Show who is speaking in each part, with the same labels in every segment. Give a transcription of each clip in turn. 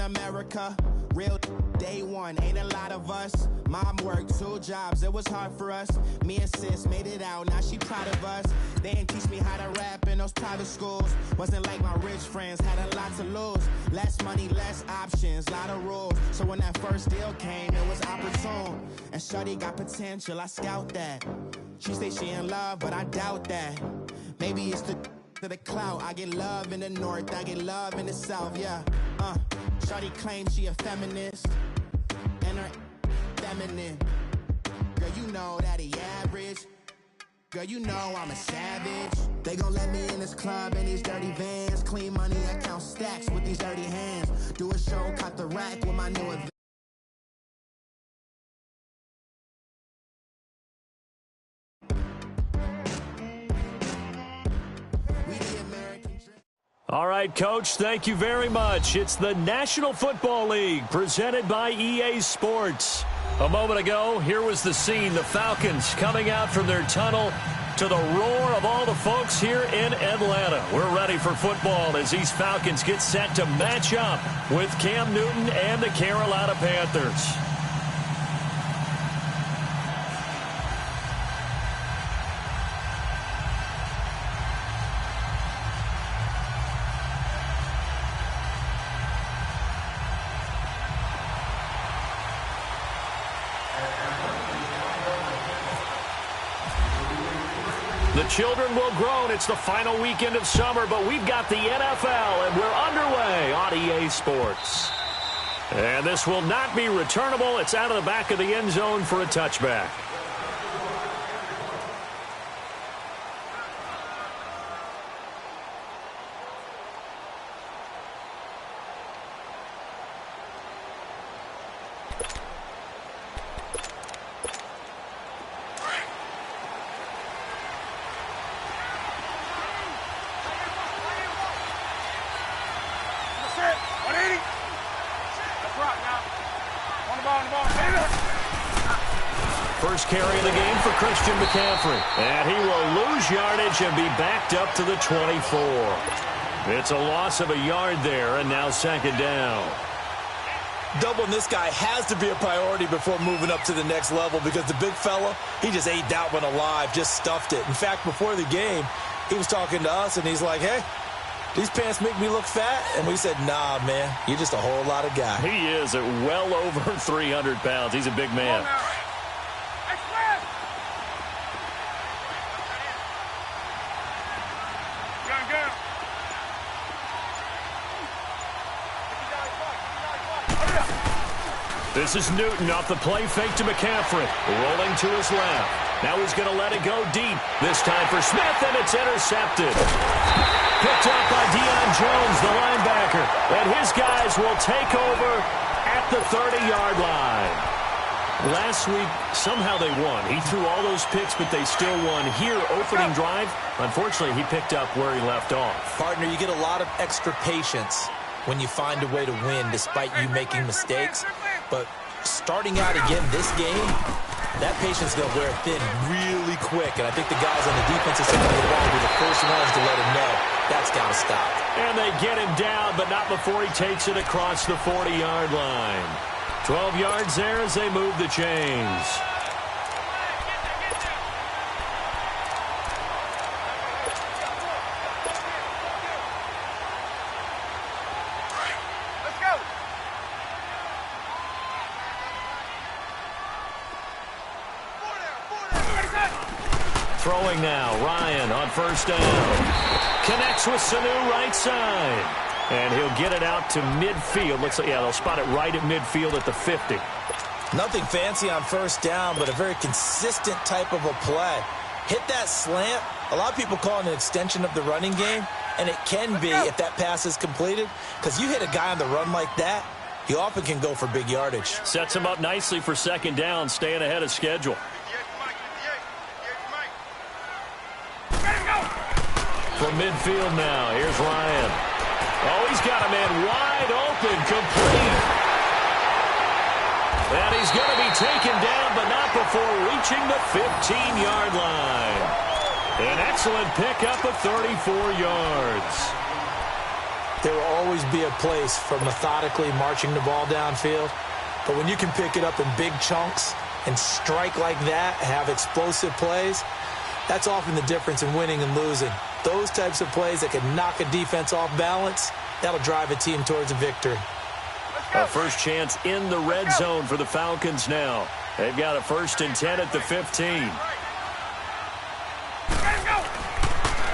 Speaker 1: America. Real day one, ain't a lot of us. Mom worked 2 jobs, it was hard for us. Me and sis made it out, now she proud of us. They didn't teach me how to rap in those private schools. Wasn't like my rich friends, had a lot to lose. Less money, less options, lot of rules. So when that first deal came, it was opportune. And shorty got potential, I scout that. She say she in love, but I doubt that. Maybe it's to the clout. I get love in the north, I get love in the south, yeah. Shorty claims she a feminist, and her feminine. Girl, you know that he average. Girl, you know I'm a savage. They gon' let me in this club in these dirty vans. Clean money, I count stacks with these dirty hands. Do a show, cut the rack with my new event.
Speaker 2: All right, Coach, thank you very much. It's the National Football League presented by EA Sports. A moment ago, here was the scene. The Falcons coming out from their tunnel to the roar of all the folks here in Atlanta. We're ready for football as these Falcons get set to match up with Cam Newton and the Carolina Panthers. The children will groan. It's the final weekend of summer, but we've got the NFL, and we're underway on EA Sports. And this will not be returnable. It's out of the back of the end zone for a touchback. First carry of the game for Christian McCaffrey. And he will lose yardage and be backed up to the 24. It's a loss of a yard there, and now second down.
Speaker 3: Doubling this guy has to be a priority before moving up to the next level because the big fella, he just ate that one alive, just stuffed it. In fact, before the game, he was talking to us, and he's like, hey, these pants make me look fat? And we said, nah, man, you're just a whole lot of guy.
Speaker 2: He is at well over 300 pounds. He's a big man. This is Newton off the play fake to McCaffrey. Rolling to his left. Now he's going to let it go deep. This time for Smith, and it's intercepted. Picked up by Deion Jones, the linebacker. And his guys will take over at the 30-yard line. Last week, somehow they won. He threw all those picks, but they still won. Here, opening drive, unfortunately, he picked up where he left off.
Speaker 3: Partner, you get a lot of extra patience when you find a way to win despite you making mistakes. But starting out again this game, that patience is going to wear thin really quick. And I think the guys on the defensive side of the ball will be the first ones to let him know that's got to stop.
Speaker 2: And they get him down, but not before he takes it across the 40-yard line. 12 yards there as they move the chains. Throwing now, Ryan on first down. Connects with Sanu right side. And he'll get it out to midfield. Looks like, yeah, they'll spot it right at midfield at the 50.
Speaker 3: Nothing fancy on first down, but a very consistent type of a play. Hit that slant. A lot of people call it an extension of the running game, and it can be if that pass is completed, because you hit a guy on the run like that, he often can go for big yardage.
Speaker 2: Sets him up nicely for second down, staying ahead of schedule. From midfield now, here's Ryan. Oh, he's got a man wide open, complete. And he's going to be taken down, but not before reaching the 15-yard line. An excellent pickup of 34 yards.
Speaker 3: there will always be a place for methodically marching the ball downfield. But when you can pick it up in big chunks and strike like that, have explosive plays, that's often the difference in winning and losing. Those types of plays that can knock a defense off balance, that'll drive a team towards a victory.
Speaker 2: A first chance in the red zone for the Falcons now. They've got a 1st and 10 at the 15.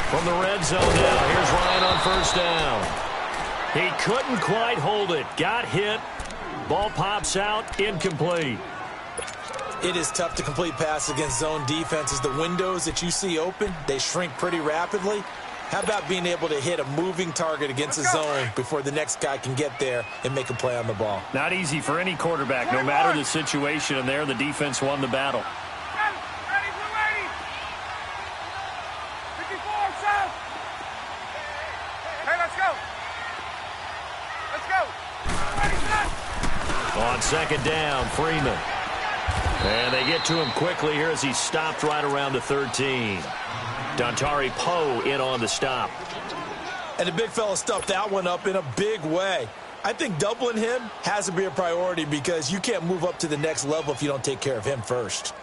Speaker 2: From the red zone now, here's Ryan on 1st down. He couldn't quite hold it. Got hit. Ball pops out, incomplete.
Speaker 3: It is tough to complete passes against zone defenses. The windows that you see open, they shrink pretty rapidly. How about being able to hit a moving target against a zone before the next guy can get there and make a play on the ball?
Speaker 2: Not easy for any quarterback, no matter the situation, and there the defense won the battle. On 2nd down, Freeman. And they get to him quickly here as he stopped right around the 13. Dontari Poe in on the stop.
Speaker 3: And the big fella stuffed that one up in a big way. I think doubling him has to be a priority because you can't move up to the next level if you don't take care of him first.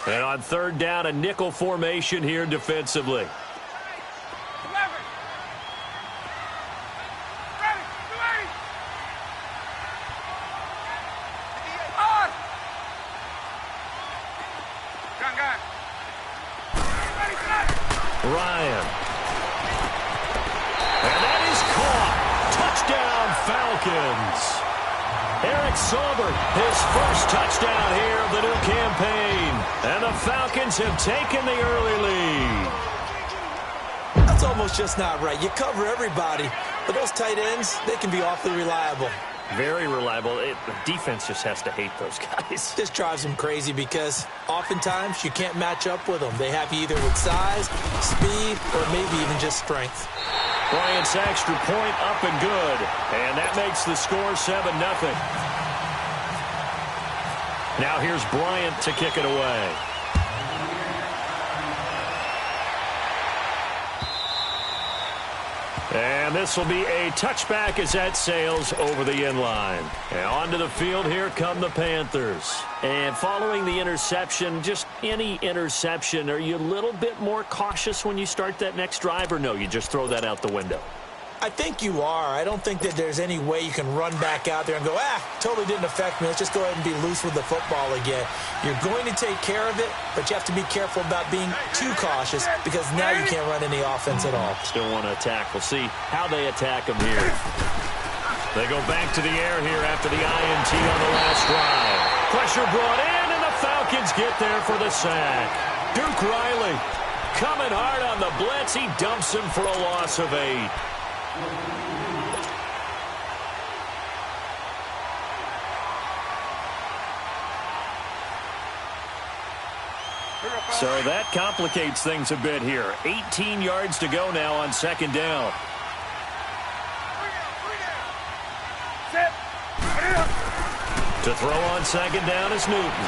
Speaker 2: And on 3rd down, a nickel formation here defensively. Ryan. And that is caught. Touchdown, Falcons. Eric Saubert, his first touchdown here of the new campaign. And the Falcons have taken the early lead.
Speaker 3: That's almost just not right. You cover everybody, but those tight ends, they can be awfully reliable.
Speaker 2: Very reliable. The defense just has to hate those guys.
Speaker 3: This drives them crazy because oftentimes you can't match up with them. They have you either with size, speed, or maybe even just strength.
Speaker 2: Bryant's extra point up and good. And that makes the score 7-0. Now here's Bryant to kick it away. And this will be a touchback as that sails over the end line. And onto the field, here come the Panthers. And following the interception, just any interception, are you a little bit more cautious when you start that next drive, or no, you just throw that out the window?
Speaker 3: I think you are. I don't think that there's any way you can run back out there and go, totally didn't affect me. Let's just go ahead and be loose with the football again. You're going to take care of it, but you have to be careful about being too cautious because now you can't run any offense at all.
Speaker 2: Still want to attack. We'll see how they attack them here. They go back to the air here after the INT on the last drive. Pressure brought in, and the Falcons get there for the sack. Duke Riley coming hard on the blitz. He dumps him for a loss of 8. So that complicates things a bit here. 18 yards to go now on 2nd down. To throw on 2nd down is Newton.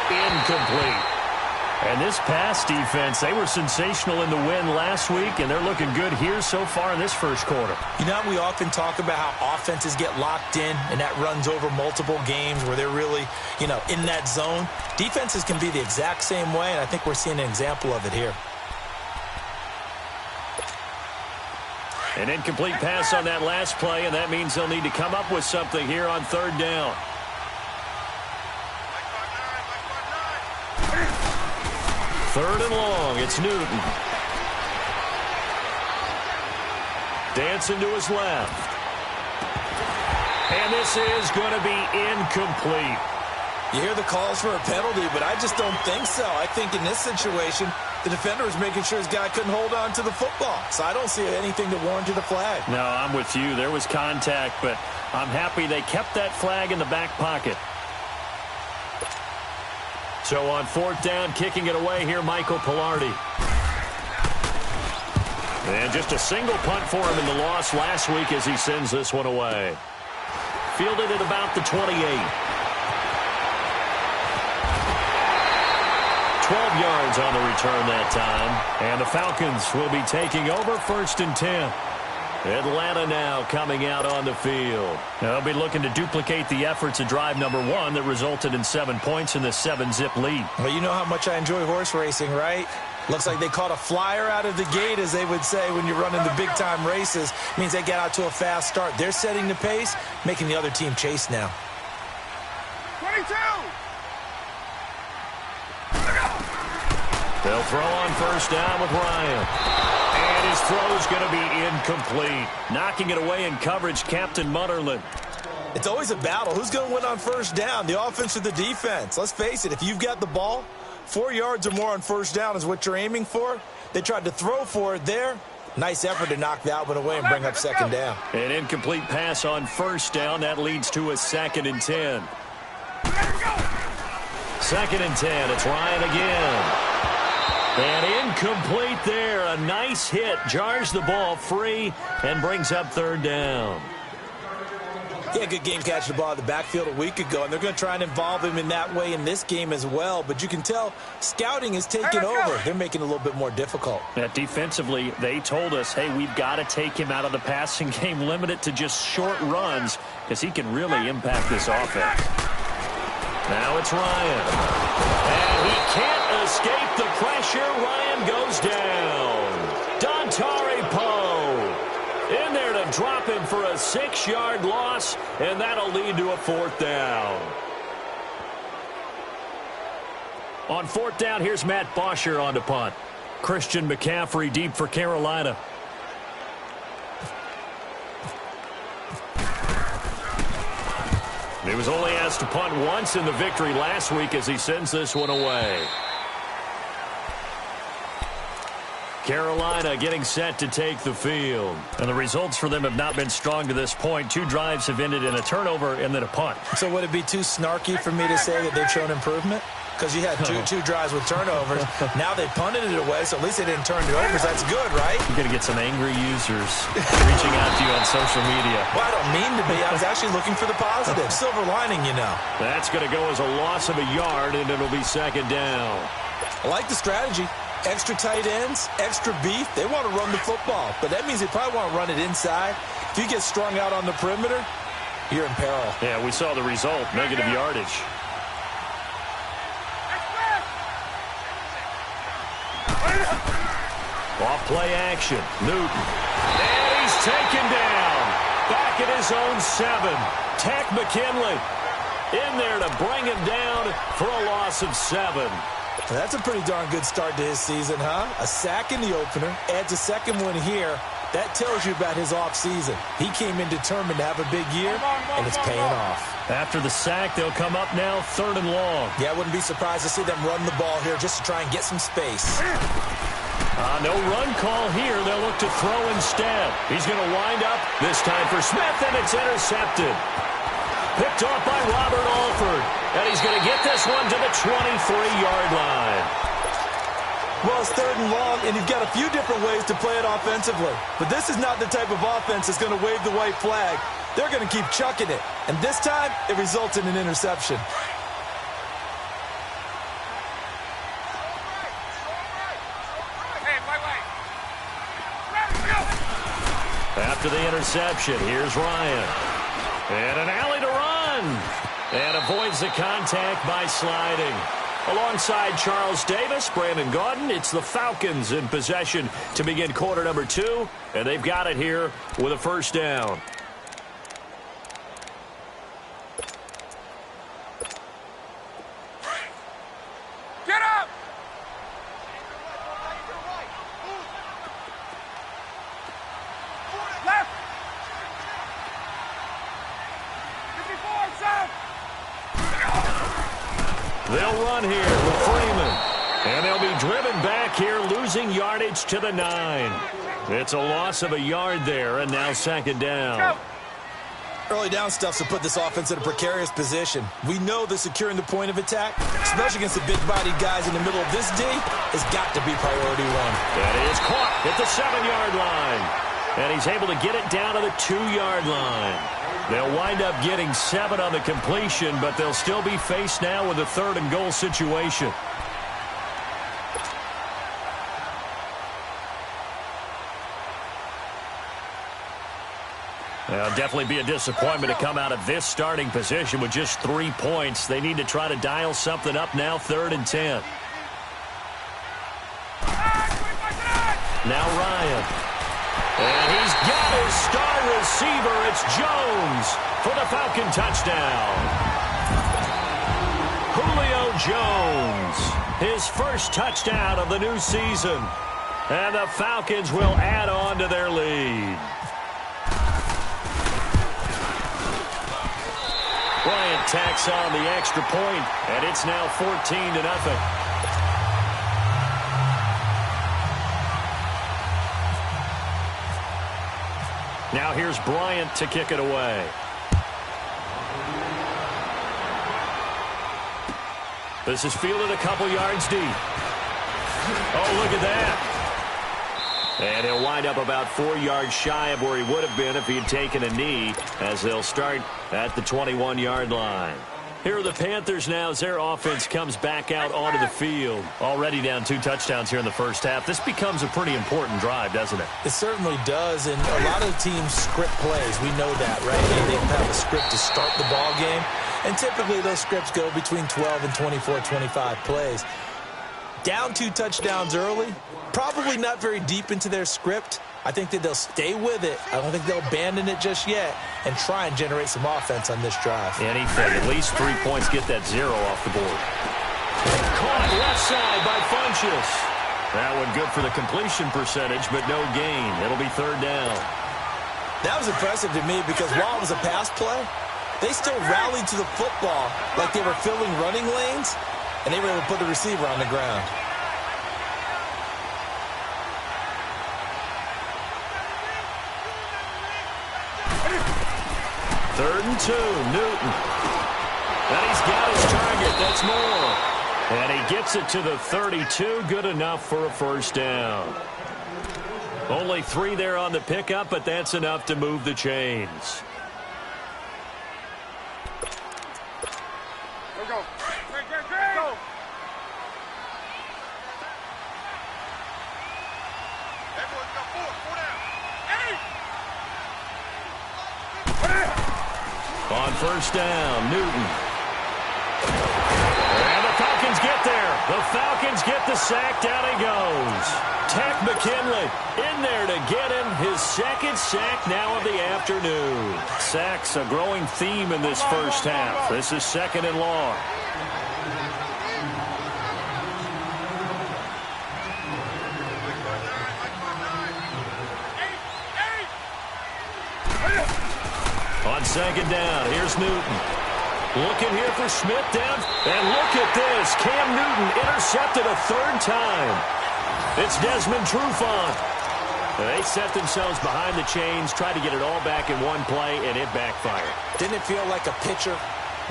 Speaker 2: Incomplete. And this pass defense, they were sensational in the win last week, and they're looking good here so far in this first quarter.
Speaker 3: You know, we often talk about how offenses get locked in, and that runs over multiple games where they're really, in that zone. Defenses can be the exact same way, and I think we're seeing an example of it here.
Speaker 2: An incomplete pass on that last play, and that means they'll need to come up with something here on 3rd down. Third and long, it's Newton. Dancing to his left. And this is going to be incomplete.
Speaker 3: You hear the calls for a penalty, but I just don't think so. I think in this situation, the defender was making sure his guy couldn't hold on to the football. So I don't see anything that warranted a flag.
Speaker 2: No, I'm with you. There was contact, but I'm happy they kept that flag in the back pocket. So on 4th down, kicking it away here, Michael Pilardi. And just a single punt for him in the loss last week as he sends this one away. Fielded at about the 28. 12 yards on the return that time. And the Falcons will be taking over 1st and 10. Atlanta now coming out on the field. Now they'll be looking to duplicate the efforts of drive number 1 that resulted in 7 points in the 7-zip lead.
Speaker 3: Well, you know how much I enjoy horse racing, right? Looks like they caught a flyer out of the gate, as they would say when you're running the big-time races. Means they get out to a fast start. They're setting the pace, making the other team chase now.
Speaker 1: 22!
Speaker 2: They'll throw on 1st down with Ryan. And his throw is going to be incomplete. Knocking it away in coverage, Captain Mutterland.
Speaker 3: It's always a battle. Who's going to win on 1st down, the offense or the defense? Let's face it, if you've got the ball, 4 yards or more on 1st down is what you're aiming for. They tried to throw for it there. Nice effort to knock that one away and bring up 2nd down.
Speaker 2: An incomplete pass on 1st down. That leads to a 2nd and 10. 2nd and 10. It's Ryan again. And incomplete there. A nice hit. Jars the ball free and brings up 3rd down.
Speaker 3: Yeah, good game catching the ball in the backfield a week ago, and they're going to try and involve him in that way in this game as well. But you can tell scouting is taking over. They're making it a little bit more difficult.
Speaker 2: Defensively, they told us, hey, we've got to take him out of the passing game, limit it to just short runs, because he can really impact this offense. Now it's Ryan. And he can't escape the pressure. Ryan goes down. Dontari Poe in there to drop him for a 6-yard loss, and that'll lead to a 4th down. On 4th down, here's Matt Bosher on to punt. Christian McCaffrey deep for Carolina. He was only asked to punt once in the victory last week as he sends this one away. Carolina getting set to take the field. And the results for them have not been strong to this point. 2 drives have ended in a turnover and then a punt.
Speaker 3: So would it be too snarky for me to say that they've shown improvement? Because you had two drives with turnovers. Now they punted it away, so at least they didn't turn it over. That's good, right?
Speaker 2: You're going to get some angry users reaching out to you on social media.
Speaker 3: Well, I don't mean to be. I was actually looking for the positive. Silver lining, you know.
Speaker 2: That's going to go as a loss of a yard, and it'll be 2nd down.
Speaker 3: I like the strategy. Extra tight ends, extra beef. They want to run the football, but that means they probably want to run it inside. If you get strung out on the perimeter, you're in peril.
Speaker 2: Yeah, we saw the result, negative yardage. Off play action. Newton. And he's taken down. Back at his own 7. Tech McKinley in there to bring him down for a loss of 7.
Speaker 3: That's a pretty darn good start to his season, huh? A sack in the opener, adds a 2nd one here. That tells you about his offseason. He came in determined to have a big year, and it's paying off.
Speaker 2: After the sack, they'll come up now 3rd and long.
Speaker 3: Yeah, I wouldn't be surprised to see them run the ball here just to try and get some space.
Speaker 2: No run call here. They'll look to throw instead. He's going to wind up, this time for Smith, and it's intercepted. Picked off by Robert Alford. And he's going to get this one to the 23-yard line.
Speaker 3: Well, it's 3rd and long, and you've got a few different ways to play it offensively. But this is not the type of offense that's going to wave the white flag. They're going to keep chucking it. And this time, it results in an interception.
Speaker 2: After the interception, here's Ryan. And an alley to run. And avoids the contact by sliding. Alongside Charles Davis, Brandon Gaudin, it's the Falcons in possession to begin quarter number 2. And they've got it here with a 1st down.
Speaker 1: Get up! Left! 54, south!
Speaker 2: They'll run here with Freeman. And they'll be driven back here, losing yardage to the 9. It's a loss of a yard there, and now 2nd down.
Speaker 3: Early down stuff to put this offense in a precarious position. We know that securing the point of attack, especially against the big-bodied guys in the middle of this D, has got to be priority 1.
Speaker 2: That is caught at the 7-yard line. And he's able to get it down to the 2-yard line. They'll wind up getting 7 on the completion, but they'll still be faced now with a 3rd and goal situation. Definitely be a disappointment to come out of this starting position with just 3 points. They need to try to dial something up now, 3rd and 10. Now Ryan. And he's got his star receiver. It's Jones for the Falcon touchdown. Julio Jones, his first touchdown of the new season. And the Falcons will add on to their lead. Bryant tacks on the extra point, and it's now 14-0. Now here's Bryant to kick it away. This is fielded a couple yards deep. Oh, look at that. And he'll wind up about 4 yards shy of where he would have been if he had taken a knee, as they'll start at the 21-yard line. Here are the Panthers now as their offense comes back out onto the field. Already down 2 touchdowns here in the first half. This becomes a pretty important drive, doesn't it?
Speaker 3: It certainly does, and a lot of teams script plays. We know that, right? They have a script to start the ball game, and typically those scripts go between 12 and 24, 25 plays. Down 2 touchdowns early, probably not very deep into their script. I think that they'll stay with it. I don't think they'll abandon it just yet and try and generate some offense on this drive.
Speaker 2: Anything. At least 3 points get that 0 off the board. Caught left side by Funchess. That one good for the completion percentage, but no gain. It'll be 3rd down.
Speaker 3: That was impressive to me because while it was a pass play, they still rallied to the football like they were filling running lanes, and they were able to put the receiver on the ground.
Speaker 2: Third and 2, Newton. And he's got his target. That's more. And he gets it to the 32. Good enough for a first down. Only 3 there on the pickup, but that's enough to move the chains.
Speaker 4: Go. Go. Everyone's got 4 down.
Speaker 2: On first down, Newton. And the Falcons get there. The Falcons get the sack. Down he goes. Tech McKinley in there to get him his 2nd sack now of the afternoon. Sacks a growing theme in this first half. This is 2nd and long. On 2nd down, here's Newton. Looking here for Smith down. And look at this. Cam Newton intercepted a 3rd time. It's Desmond Trufant. They set themselves behind the chains, tried to get it all back in one play, and it backfired.
Speaker 3: Didn't it feel like a pitcher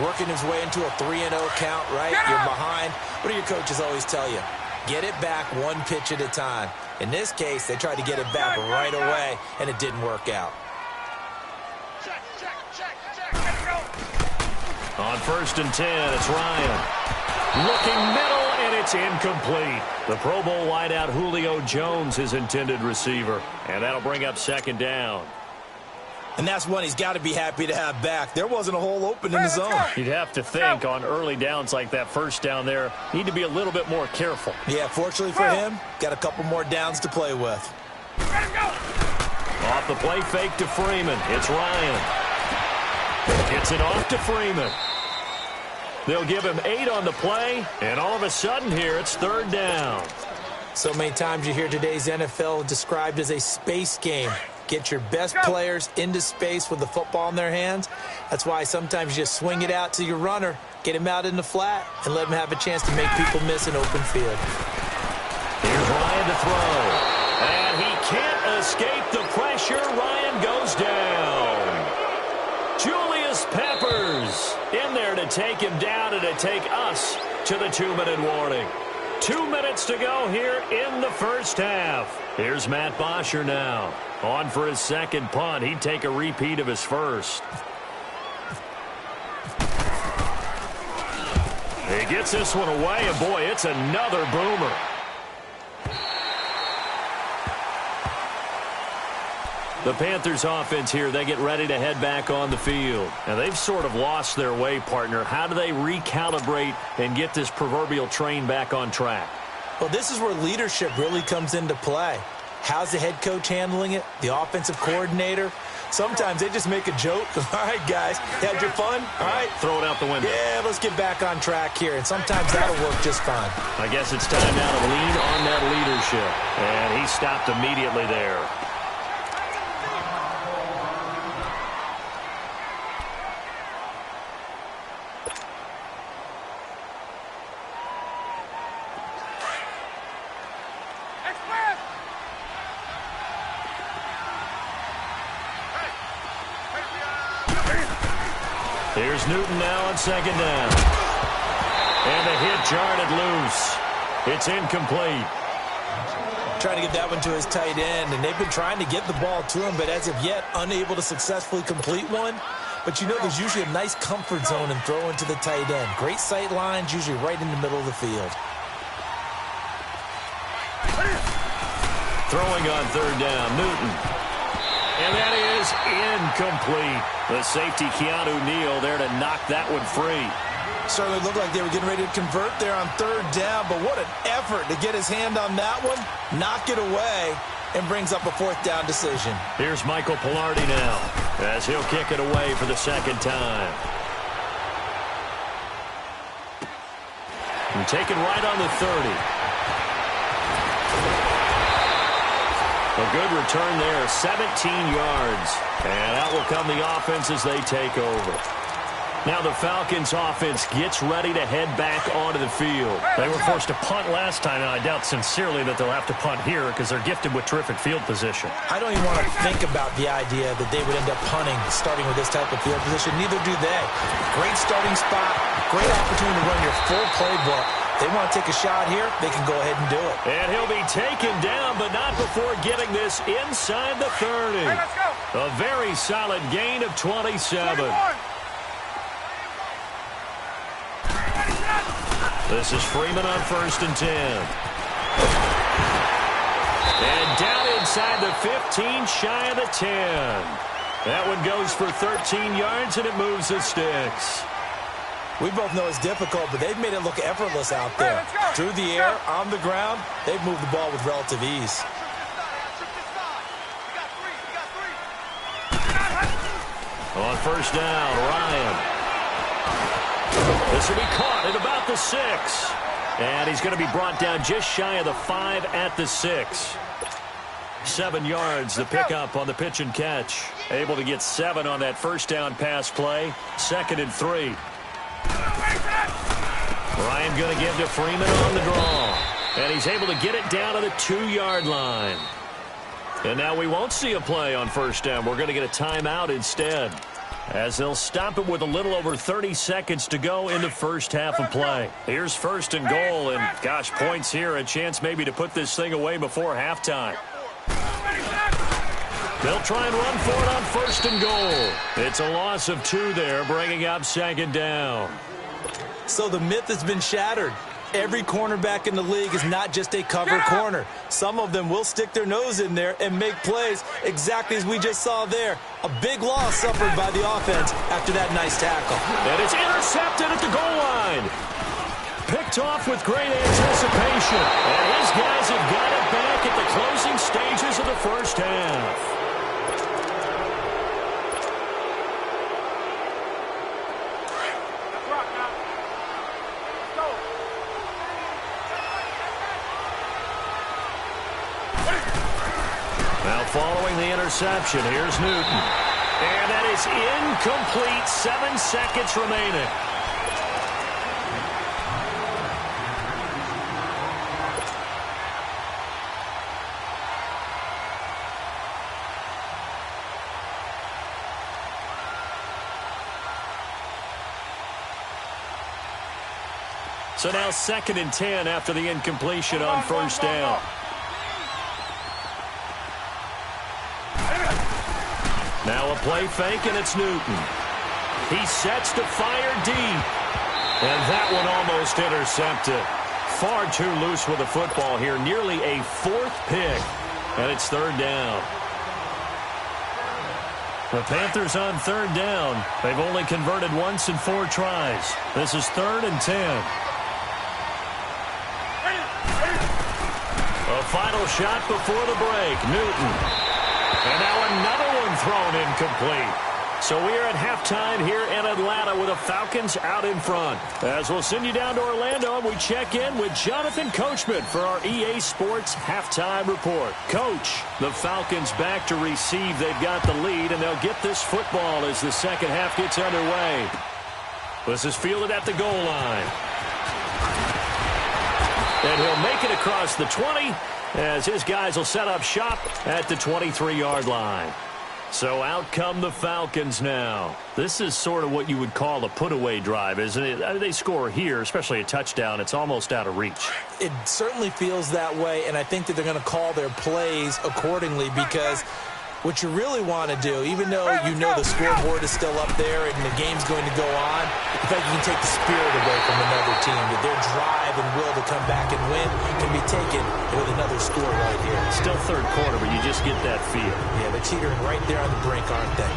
Speaker 3: working his way into a 3-0 count, right? You're behind. What do your coaches always tell you? Get it back 1 pitch at a time. In this case, they tried to get it back right away, and it didn't work out.
Speaker 2: On 1st and 10, it's Ryan. Looking middle, and it's incomplete. The Pro Bowl wideout Julio Jones, his intended receiver. And that'll bring up 2nd down.
Speaker 3: And that's one he's got to be happy to have back. There wasn't a hole open in the zone.
Speaker 2: You'd have to think on early downs like that first down there, need to be a little bit more careful.
Speaker 3: Yeah, fortunately for him, got a couple more downs to play with.
Speaker 2: Off the play fake to Freeman. It's Ryan. Gets it off to Freeman. They'll give him 8 on the play, and all of a sudden here it's 3rd down.
Speaker 3: So many times you hear today's NFL described as a space game. Get your best players into space with the football in their hands. That's why sometimes you just swing it out to your runner, get him out in the flat, and let him have a chance to make people miss an open field.
Speaker 2: Here's Ryan to throw. And he can't escape the pressure. Ryan goes down. Julius Peppers in there to take him down and to take us to the 2-minute warning. 2 minutes to go here in the first half. Here's Matt Bosher now. On for his 2nd punt. He'd take a repeat of his first. He gets this one away, and boy, it's another boomer. The Panthers offense here, they get ready to head back on the field. And they've sort of lost their way, partner. How do they recalibrate and get this proverbial train back on track?
Speaker 3: Well, this is where leadership really comes into play. How's the head coach handling it? The offensive coordinator? Sometimes they just make a joke. All right, guys, had your fun? All right.
Speaker 2: Throw it out the window.
Speaker 3: Yeah, let's get back on track here. And sometimes that'll work just fine.
Speaker 2: I guess it's time now to lean on that leadership. And he stopped immediately there. Here's Newton now on second down. And the hit jarred it loose. It's incomplete.
Speaker 3: Trying to get that one to his tight end, and they've been trying to get the ball to him, but as of yet, unable to successfully complete one. But you know there's usually a nice comfort zone in throwing to the tight end. Great sight lines, usually right in the middle of the field.
Speaker 2: Throwing on third down, Newton. And that is incomplete. The safety, Keanu Neal, there to knock that one free.
Speaker 3: Certainly looked like they were getting ready to convert there on third down, but what an effort to get his hand on that one, knock it away, and brings up a fourth down decision.
Speaker 2: Here's Michael Pilardi now, as he'll kick it away for the second time. And taken right on the 30. A good return there, 17 yards. And out will come the offense as they take over. Now the Falcons offense gets ready to head back onto the field.
Speaker 5: They were forced to punt last time, and I doubt sincerely that they'll have to punt here because they're gifted with terrific field position.
Speaker 3: I don't even want to think about the idea that they would end up punting starting with this type of field position. Neither do they. Great starting spot, great opportunity to run your full playbook. They want to take a shot here, they can go ahead and do it.
Speaker 2: And he'll be taken down, but not before getting this inside the 30.
Speaker 4: Hey, let's go.
Speaker 2: A very solid gain of 27.
Speaker 4: 21.
Speaker 2: This is Freeman on 1st and 10. And down inside the 15, shy of the 10. That one goes for 13 yards, and it moves the sticks.
Speaker 3: We both know it's difficult, but they've made it look effortless out there. Through the air, on the ground, they've moved the ball with relative ease.
Speaker 2: On 1st down, Ryan. This will be caught at about the 6. And he's going to be brought down just shy of the 5 at the 6. 7 yards, the pickup on the pitch and catch. Able to get 7 on that 1st down pass play. 2nd and 3. Ryan going to give to Freeman on the draw. And he's able to get it down to the 2-yard line. And now we won't see a play on 1st down. We're going to get a timeout instead, as they'll stop it with a little over 30 seconds to go in the first half of play. Here's 1st and goal, and gosh, points here, a chance maybe to put this thing away before halftime. They'll try and run for it on 1st and goal. It's a loss of 2 there, bringing up 2nd down.
Speaker 3: So the myth has been shattered. Every cornerback in the league is not just a cover corner. Some of them will stick their nose in there and make plays exactly as we just saw there. A big loss suffered by the offense after that nice tackle.
Speaker 2: And it's intercepted at the goal line. Picked off with great anticipation. And his guys have got it back at the closing stages of the first half. Now following the interception, here's Newton. And that is incomplete. 7 seconds remaining. So now 2nd and 10 after the incompletion on 1st down. Now a play fake, and it's Newton. He sets to fire deep. And that one almost intercepted. Far too loose with the football here. Nearly a 4th pick. And it's 3rd down.
Speaker 5: The Panthers on third down. They've only converted once in 4 tries. This is 3rd and 10. A final shot before the break. Newton. And now another one thrown incomplete. So we are at halftime here in Atlanta with the Falcons out in front. As we'll send you down to Orlando, and we check in with Jonathan Coachman for our EA Sports Halftime Report. Coach, the Falcons back to receive. They've got the lead, and they'll get this football as the second half gets underway. This is fielded at the goal line. And he'll make it across the 20 as his guys will set up shop at the 23-yard line. So out come the Falcons now. This is sort of what you would call a put-away drive, isn't it? I mean, they score here, especially a touchdown. It's almost out of reach.
Speaker 3: It certainly feels that way, and I think that they're going to call their plays accordingly because what you really want to do, even though you know the scoreboard is still up there and the game's going to go on, in fact, you can take the spirit away from another team. That their drive and will to come back and win can be taken with another score right here.
Speaker 5: Still third quarter, but you just get that feel.
Speaker 3: Yeah, they're teetering right there on the brink, aren't they?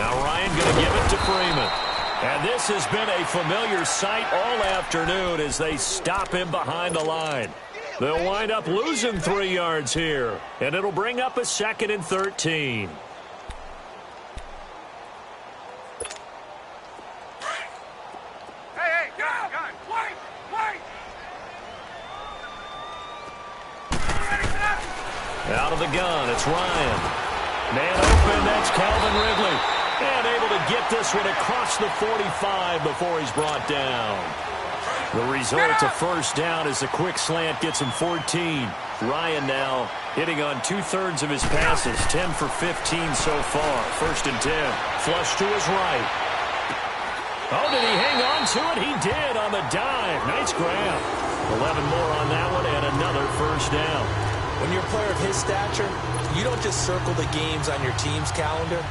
Speaker 5: Now Ryan going to give it to Freeman. And this has been a familiar sight all afternoon as they stop him behind the line. They'll wind up losing 3 yards here, and it'll bring up a 2nd and 13.
Speaker 4: Hey, guy, wait!
Speaker 5: Out of the gun, it's Ryan. Man open, that's Calvin Ridley. And able to get this one across the 45 before he's brought down. The result, a first down as the quick slant gets him 14. Ryan now hitting on 2/3 of his passes, 10 for 15 so far. 1st and 10. Flush to his right. Oh, did he hang on to it? He did on the dive. Nice grab. 11 more on that one and another first down.
Speaker 3: When you're a player of his stature, you don't just circle the games on your team's calendar.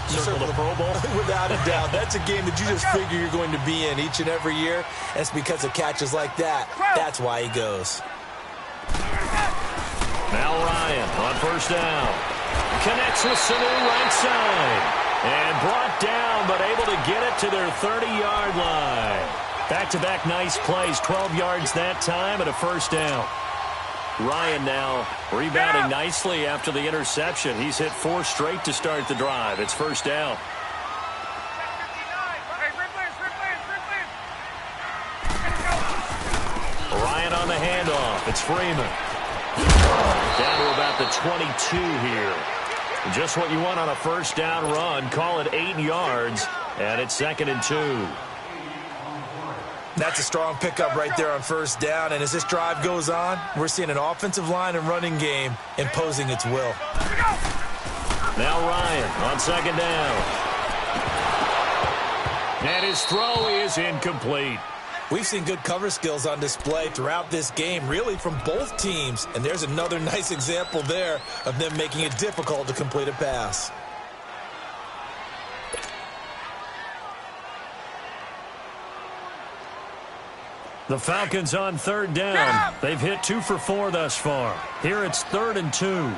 Speaker 3: You
Speaker 5: circle the Pro Bowl?
Speaker 3: Without a doubt. That's a game that you just figure you're going to be in each and every year. And it's because of catches like that. That's why he goes.
Speaker 5: Now Ryan on first down. Connects with Sanu right side. And brought down, but able to get it to their 30-yard line. Back-to-back nice plays. 12 yards that time and a first down. Ryan now rebounding nicely after the interception. He's hit 4 straight to start the drive. It's first down. Ryan on the handoff. It's Freeman. Down to about the 22 here. Just what you want on a first down run. Call it 8 yards, and it's 2nd and 2.
Speaker 3: That's a strong pickup right there on first down. And as this drive goes on, we're seeing an offensive line and running game imposing its will.
Speaker 5: Now Ryan on 2nd down. And his throw is incomplete.
Speaker 3: We've seen good cover skills on display throughout this game, really from both teams. And there's another nice example there of them making it difficult to complete a pass.
Speaker 5: The Falcons on 3rd down. They've hit 2 for 4 thus far. Here it's 3rd and 2.
Speaker 4: Gun!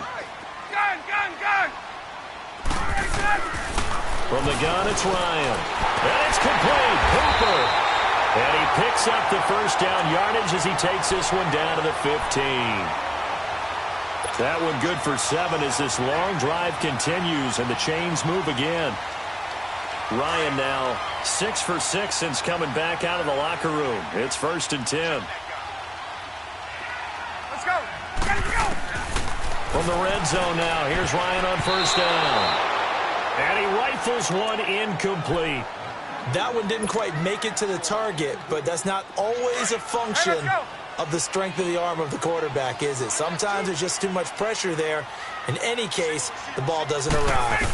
Speaker 5: From the gun, it's Ryan. And it's complete. Cooper. And he picks up the first down yardage as he takes this one down to the 15. That one good for 7 as this long drive continues and the chains move again. Ryan now 6 for 6 since coming back out of the locker room. It's 1st and 10.
Speaker 4: Let's go! Go!
Speaker 5: From the red zone now, here's Ryan on first down. And he rifles one incomplete.
Speaker 3: That one didn't quite make it to the target, but that's not always a function of the strength of the arm of the quarterback, is it? Sometimes there's just too much pressure there. In any case, the ball doesn't arrive.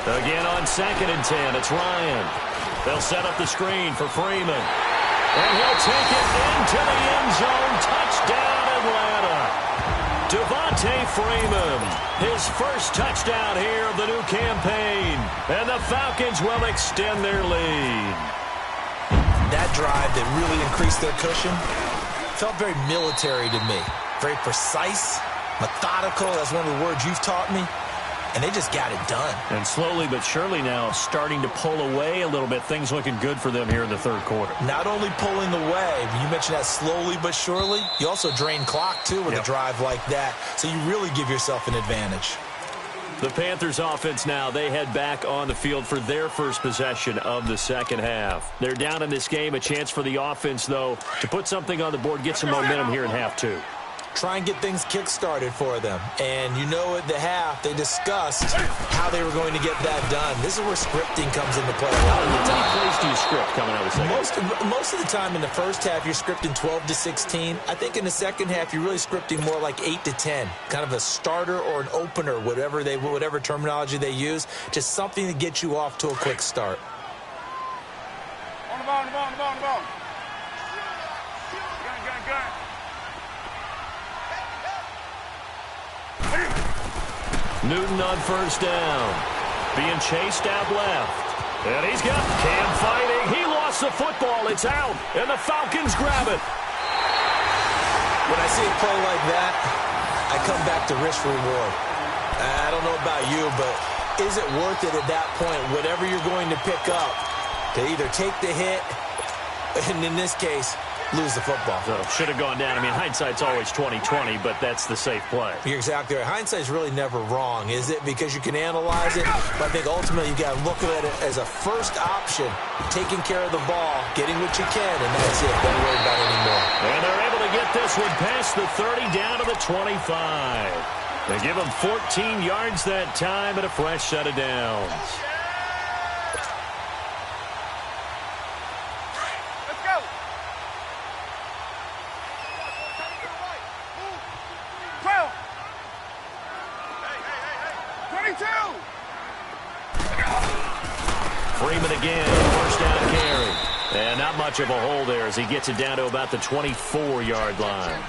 Speaker 5: Again on 2nd and 10, it's Ryan. They'll set up the screen for Freeman. And he'll take it into the end zone. Touchdown, Atlanta. Devontae Freeman, his first touchdown here of the new campaign. And the Falcons will extend their lead.
Speaker 3: that drive that really increased their cushion felt very military to me. Very precise, methodical. That's one of the words you've taught me. And they just got it done.
Speaker 2: And slowly but surely now starting to pull away a little bit. Things looking good for them here in the third quarter.
Speaker 3: Not only pulling away, you mentioned that slowly but surely, you also drain clock, too, with a drive like that. So you really give yourself an advantage.
Speaker 2: The Panthers offense now, they head back on the field for their first possession of the second half. They're down in this game. A chance for the offense, though, to put something on the board, get some momentum here in half two.
Speaker 3: Try and get things kick-started for them. And you know at the half, they discussed how they were going to get that done. This is where scripting comes into play a lot of the time.
Speaker 2: How many plays do you script coming out of the second half?
Speaker 3: Most of the time in the first half, you're scripting 12 to 16. I think in the second half, you're really scripting more like 8 to 10. Kind of a starter or an opener, whatever terminology they use. Just something to get you off to a quick start.
Speaker 4: On the ball, on the ball, on the ball, on the ball. Gun.
Speaker 2: Newton on first down. Being chased out left. And he's got Cam fighting. He lost the football. It's out. And the Falcons grab it.
Speaker 3: When I see a play like that, I come back to risk reward. I don't know about you, but is it worth it at that point, whatever you're going to pick up, to either take the hit, and in this case, lose the football?
Speaker 2: So should have gone down. I mean, hindsight's always 20/20, but that's the safe play.
Speaker 3: You're exactly right. Hindsight's really never wrong, is it? Because you can analyze it, but I think ultimately you got to look at it as a first option, taking care of the ball, getting what you can, and that's it. Don't worry about it anymore.
Speaker 2: And they're able to get this one past the 30 down to the 25. They give them 14 yards that time and a fresh set of downs. Freeman again, first down carry. And not much of a hole there as he gets it down to about the 24-yard line.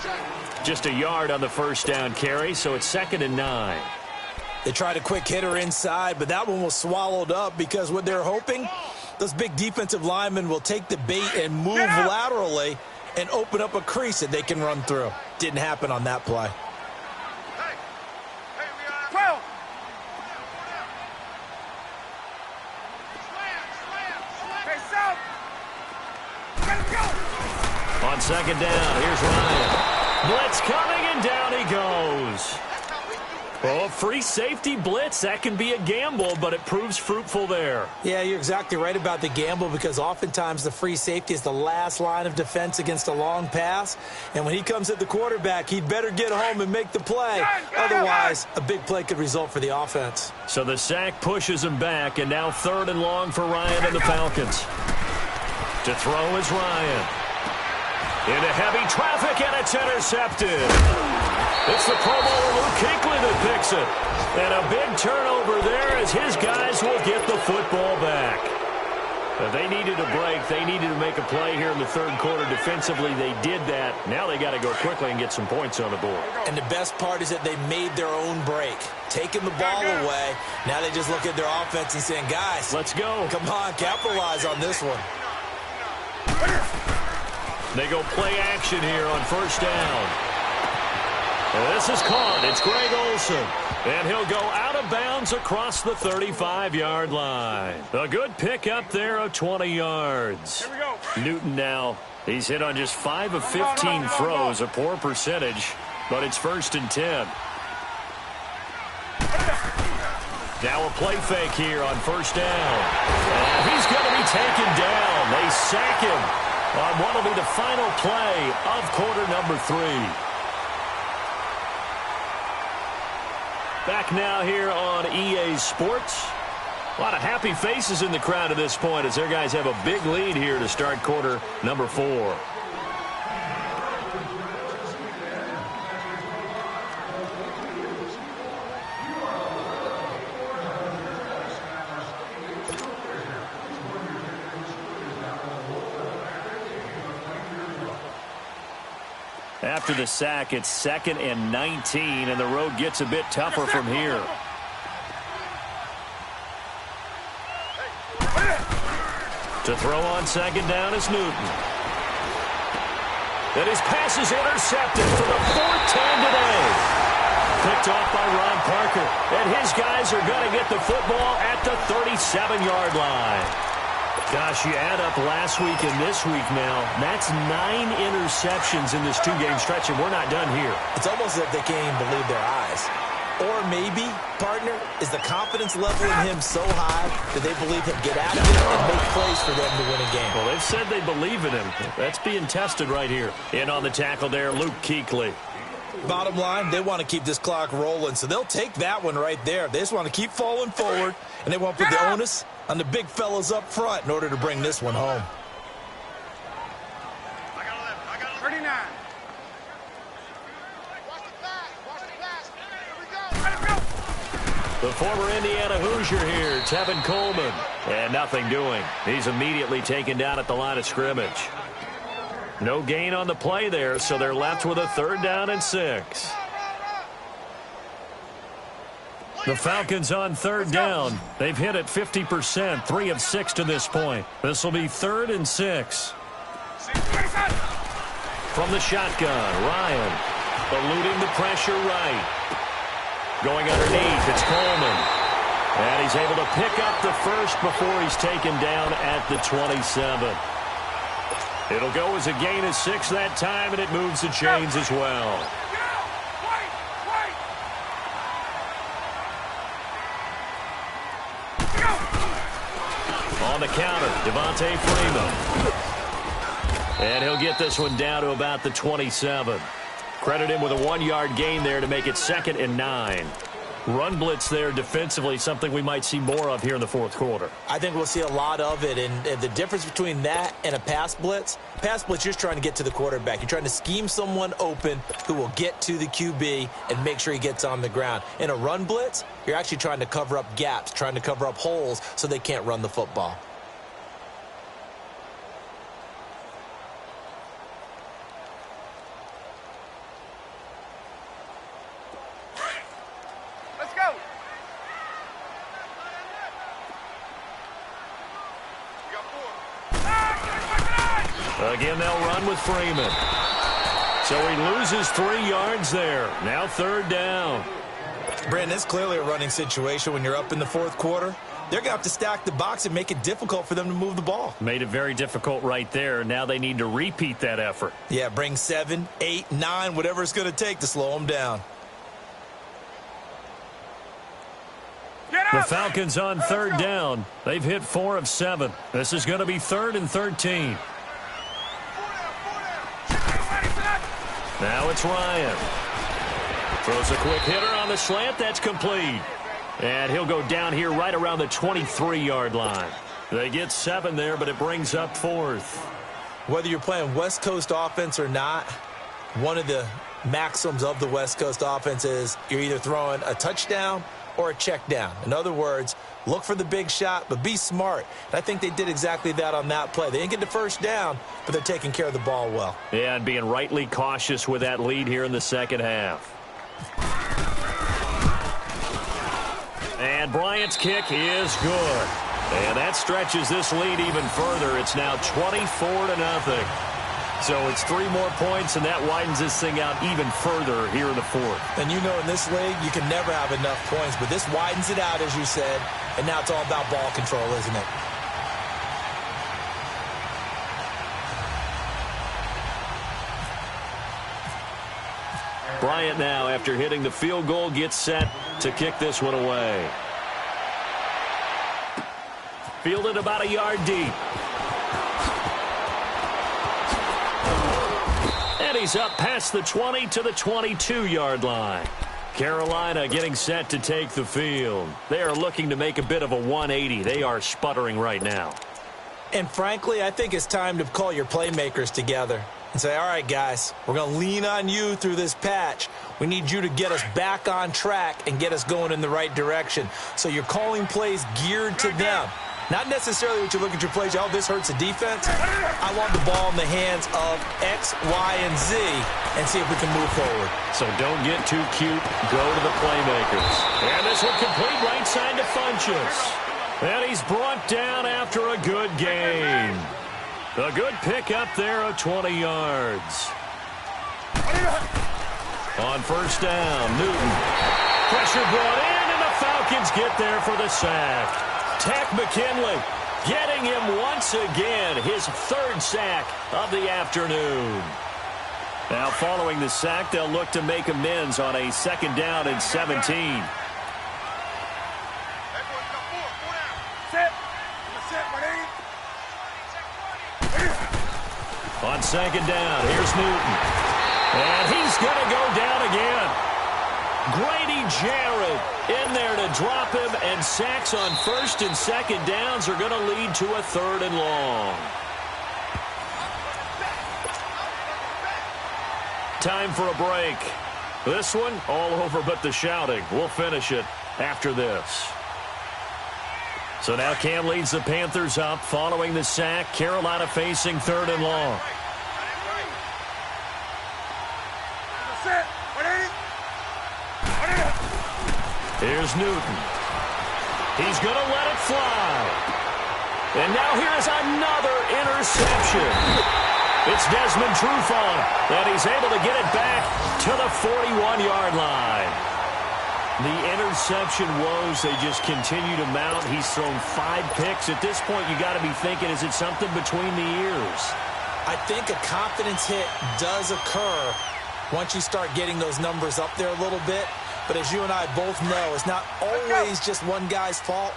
Speaker 2: Just a yard on the first down carry, so it's 2nd and 9.
Speaker 3: They tried a quick hitter inside, but that one was swallowed up because what they're hoping, those big defensive linemen will take the bait and move laterally and open up a crease that they can run through. Didn't happen on that play.
Speaker 2: On second down, here's Ryan. Blitz coming, and down he goes. Well, free safety blitz, that can be a gamble, but it proves fruitful there.
Speaker 3: Yeah, you're exactly right about the gamble because oftentimes the free safety is the last line of defense against a long pass. And when he comes at the quarterback, he'd better get home and make the play. Otherwise, a big play could result for the offense.
Speaker 2: So the sack pushes him back, and now 3rd and long for Ryan and the Falcons. To throw is Ryan. Into heavy traffic, and it's intercepted. It's the Pro Bowler Luke Kuechly that picks it. And a big turnover there as his guys will get the football back. They needed a break. They needed to make a play here in the third quarter. Defensively, they did that. Now they got to go quickly and get some points on the board.
Speaker 3: And the best part is that they made their own break. Taking the ball away. Now they just look at their offense and saying, guys,
Speaker 2: let's go.
Speaker 3: Come on, capitalize on this one.
Speaker 2: They go play action here on first down. And this is caught. It's Greg Olsen. And he'll go out of bounds across the 35-yard line. A good pick up there of 20 yards.
Speaker 4: Here we go.
Speaker 2: Newton now. He's hit on just 5 of 15 throws, a poor percentage, but it's 1st and 10. Now a play fake here on first down. And he's going to be taken down. They sack him on what will be the final play of quarter number 3. Back now here on EA Sports. A lot of happy faces in the crowd at this point as their guys have a big lead here to start quarter number 4. After the sack, it's 2nd and 19, and the road gets a bit tougher from here. To throw on second down is Newton. And his pass is intercepted for the fourth time today. Picked off by Ron Parker. And his guys are going to get the football at the 37-yard line. Gosh, you add up last week and this week now, that's 9 interceptions in this two-game stretch, and we're not done here.
Speaker 3: It's almost as if they can't even believe their eyes. Or maybe, partner, is the confidence level in him so high that they believe he'll get out of it and make plays for them to win a game.
Speaker 2: Well, they've said they believe in him. That's being tested right here. In on the tackle there, Luke Kuechly.
Speaker 3: Bottom line, they want to keep this clock rolling, so they'll take that one right there. They just want to keep falling forward, and they won't put the onus on the big fellas up front in order to bring this one home.
Speaker 4: I got 39.
Speaker 2: The former Indiana Hoosier here, Tevin Coleman. And nothing doing. He's immediately taken down at the line of scrimmage. No gain on the play there, so they're left with a 3rd down and 6. The Falcons on 3rd down. They've hit it 50%, 3 of 6 to this point. This will be 3rd and 6. From the shotgun, Ryan eluding the pressure right. Going underneath, it's Coleman. And he's able to pick up the first before he's taken down at the 27. It'll go as a gain of 6 that time, and it moves the chains as well. On the counter, Devontae Freeman. And he'll get this one down to about the 27. Credit him with a 1-yard gain there to make it 2nd and 9. Run blitz there defensively, something we might see more of here in the 4th quarter.
Speaker 3: I think we'll see a lot of it, and the difference between that and a pass blitz, you're just trying to get to the quarterback. You're trying to scheme someone open who will get to the QB and make sure he gets on the ground. In a run blitz, you're actually trying to cover up gaps, trying to cover up holes so they can't run the football.
Speaker 2: Again, they'll run with Freeman. So he loses 3 yards there. Now 3rd down.
Speaker 3: Brandon, it's clearly a running situation when you're up in the 4th quarter. They're going to have to stack the box and make it difficult for them to move the ball.
Speaker 2: Made it very difficult right there. Now they need to repeat that effort.
Speaker 3: Yeah, bring 7, 8, 9, whatever it's going to take to slow them down.
Speaker 2: The Falcons on 3rd down. They've hit 4 of 7. This is going to be 3rd and 13. Now it's Ryan. Throws a quick hitter on the slant. That's complete. And he'll go down here right around the 23-yard line. They get 7 there, but it brings up 4th.
Speaker 3: Whether you're playing West Coast offense or not, one of the maxims of the West Coast offense is you're either throwing a touchdown or a check down. In other words, look for the big shot, but be smart. And I think they did exactly that on that play. They didn't get the first down, but they're taking care of the ball well.
Speaker 2: Yeah, and being rightly cautious with that lead here in the 2nd half. And Bryant's kick is good. And that stretches this lead even further. It's now 24-0. So it's 3 more points, and that widens this thing out even further here in the 4th.
Speaker 3: And you know in this league, you can never have enough points, but this widens it out, as you said, and now it's all about ball control, isn't it?
Speaker 2: Bryant now, after hitting the field goal, gets set to kick this one away. Fielded about a yard deep. And he's up past the 20 to the 22-yard line. Carolina getting set to take the field. They are looking to make a bit of a 180. They are sputtering right now.
Speaker 3: And frankly, I think it's time to call your playmakers together and say, all right, guys, we're going to lean on you through this patch. We need you to get us back on track and get us going in the right direction. So you're calling plays geared to them. Not necessarily what you look at your plays, oh, this hurts the defense. I want the ball in the hands of X, Y, and Z and see if we can move forward.
Speaker 2: So don't get too cute. Go to the playmakers. And this one complete right side to Funchess. And he's brought down after a good gain. A good pickup there of 20 yards. On first down, Newton. Pressure brought in, and the Falcons get there for the sack. Tack McKinley getting him once again, his third sack of the afternoon. Now, following the sack, they'll look to make amends on a second down and 17. On second down, here's Newton. And he's going to go down again. Grady Jarrett in there to drop him, and sacks on first and second downs are going to lead to a third and long. Time for a break. This one, all over but the shouting. We'll finish it after this. So now Cam leads the Panthers up following the sack. Carolina facing third and long. Here's Newton. He's going to let it fly. And now here's another interception. It's Desmond Trufant, and he's able to get it back to the 41-yard line. The interception woes, they just continue to mount. He's thrown 5 picks. At this point, you got to be thinking, is it something between the ears?
Speaker 3: I think a confidence hit does occur once you start getting those numbers up there a little bit. But as you and I both know, it's not always just one guy's fault.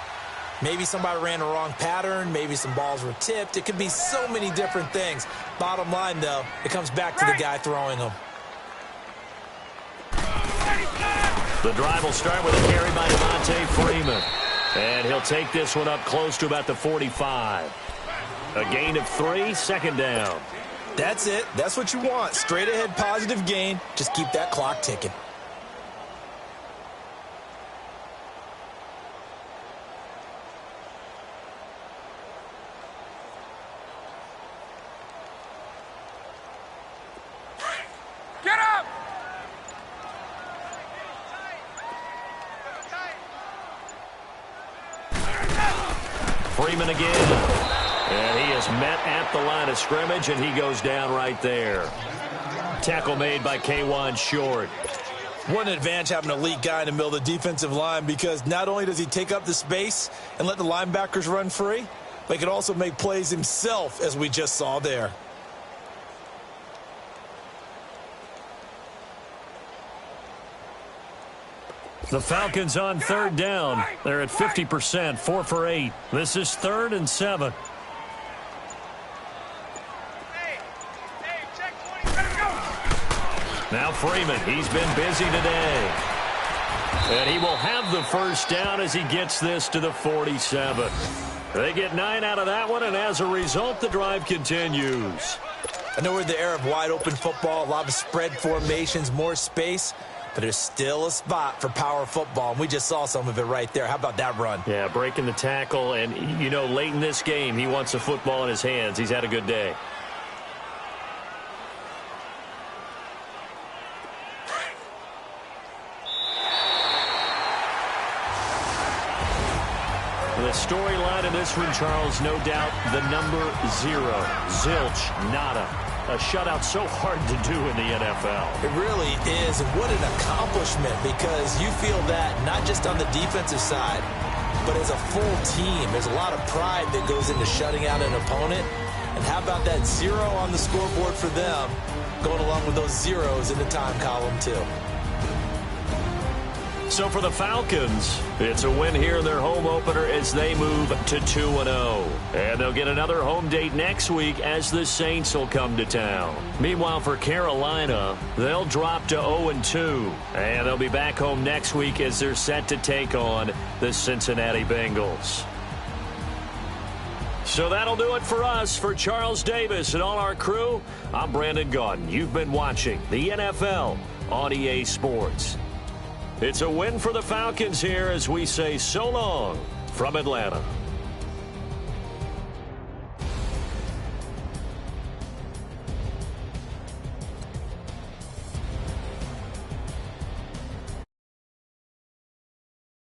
Speaker 3: Maybe somebody ran the wrong pattern. Maybe some balls were tipped. It could be so many different things. Bottom line, though, it comes back to the guy throwing them.
Speaker 2: The drive will start with a carry by Devontae Freeman. And he'll take this one up close to about the 45. A gain of 3, second down.
Speaker 3: That's it. That's what you want. Straight ahead positive gain. Just keep that clock ticking.
Speaker 4: Get up!
Speaker 2: Freeman again. And he is met at the line of scrimmage, and he goes down right there. Tackle made by K'Wan Short.
Speaker 3: What an advantage having an elite guy in the middle of the defensive line, because not only does he take up the space and let the linebackers run free, but he can also make plays himself, as we just saw there.
Speaker 2: The Falcons on third down. They're at 50%, 4 for 8. This is 3rd and 7. Now Freeman, he's been busy today. And he will have the first down as he gets this to the 47. They get 9 out of that one, and as a result, the drive continues.
Speaker 3: I know we're in the era of wide-open football, a lot of spread formations, more space, but there's still a spot for power football, and we just saw some of it right there. How about that run?
Speaker 2: Yeah, breaking the tackle, and, you know, late in this game, he wants the football in his hands. He's had a good day. The storyline of this one, Charles, no doubt the number 0. Zilch, nada. A shutout so hard to do in the NFL.
Speaker 3: It really is, and what an accomplishment, because you feel that not just on the defensive side, but as a full team. There's a lot of pride that goes into shutting out an opponent. And how about that 0 on the scoreboard for them, going along with those zeros in the time column, too.
Speaker 2: So for the Falcons, it's a win here in their home opener as they move to 2-0. And they'll get another home date next week as the Saints will come to town. Meanwhile, for Carolina, they'll drop to 0-2. And they'll be back home next week as they're set to take on the Cincinnati Bengals. So that'll do it for us. For Charles Davis and all our crew, I'm Brandon Gaudin. You've been watching the NFL on EA Sports. It's a win for the Falcons here as we say so long from Atlanta.